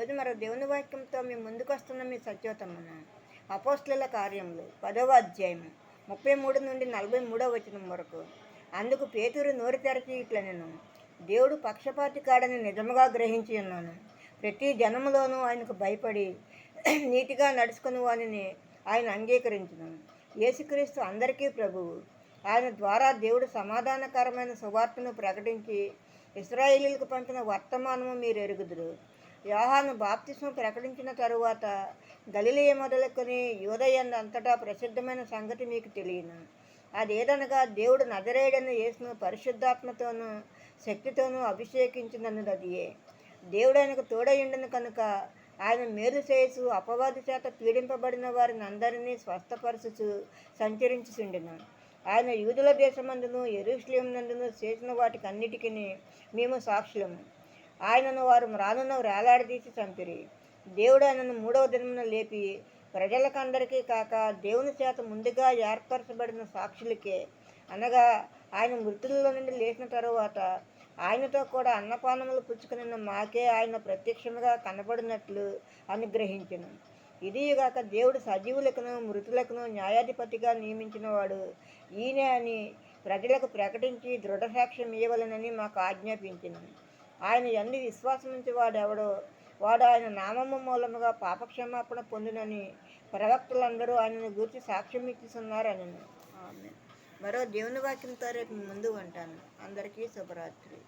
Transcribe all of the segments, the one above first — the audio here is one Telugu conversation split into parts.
ఈరోజు మరో దేవుని వాక్యంతో మీ ముందుకు వస్తున్న మీ సత్యోతమ్మను. అపోస్తలుల కార్యములు 10వ అధ్యాయము 33 నుండి 43వ వచనం వరకు. అందుకు పేతురు నోరు తెరచి ఇట్లనెను, దేవుడు పక్షపాతి కాడని నిజముగా గ్రహించి ఉన్నాను. ప్రతి జనములోనూ ఆయనకు భయపడి నీతిగా నడుచుకుని వానిని ఆయన అంగీకరించును. యేసుక్రీస్తు అందరికీ ప్రభువు. ఆయన ద్వారా దేవుడు సమాధానకరమైన సువార్తను ప్రకటించి ఇశ్రాయేలీయులకు పంపిన వర్తమానము మీరు ఎరుగుదురు. యోహాను బాప్తిస్మం ప్రకటించిన తరువాత గలిలయ మొదలుకొని యూదయ అంతటా ప్రసిద్ధమైన సంగతి మీకు తెలియను. అదేదనగా దేవుడు నజరేయుడైన యేసును పరిశుద్ధాత్మతోనూ శక్తితోనూ అభిషేకించినన్నదదియే. దేవుడు ఆయనకు తోడయుండను కనుక ఆయన మేలు చేసు అపవాది చేత పీడింపబడిన వారిని అందరినీ స్వస్థపరచుచు సంచరించుచుండెను. ఆయన యూదుల దేశమందును యెరూషలేము నందును చేసిన వాటికన్నిటికీ మేము సాక్షులము. ఆయనను వారు రానున్న వేలాడదీసి చంపిరి. దేవుడు ఆయనను 3వ దినమున లేపి ప్రజలకందరికీ కాక దేవుని చేత ముందుగా ఏర్పరచబడిన సాక్షులకే, అనగా ఆయన మృతుల్లో నుండి లేచిన తరువాత ఆయనతో కూడా అన్నపానములు పుచ్చుకున్న మాకే ఆయన ప్రత్యక్షముగా కనబడినట్లు అనుగ్రహించెను. ఇదిగాక దేవుడు సజీవులకును మృతులకును న్యాయాధిపతిగా నియమించిన వాడు ఈయనే అని ప్రజలకు ప్రకటించి దృఢసాక్ష్యం ఇవ్వవలెనని మాకు ఆజ్ఞాపించెను. ఆయన యందు విశ్వాసముంచి వాడెవడో వాడు ఆయన నామము మూలముగా పాపక్షమాపణ పొందునని ప్రవక్తలందరూ ఆయనను గూర్చి సాక్ష్యం ఇచ్చిస్తున్నారని. మరో దేవుని వాక్యంతో రేపు ముందు ఉంటాను. అందరికీ శుభరాత్రి.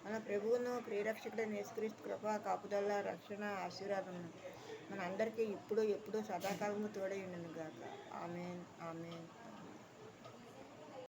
మన ప్రభువును ప్రియరక్షకుడైన యేసుక్రీస్తు కృప, కాపుదల, రక్షణ, ఆశీర్వాదము మన అందరికీ ఇప్పుడు ఎప్పుడు సదాకాలము తోడై ఉండును గాక. ఆమేన్, ఆమేన్.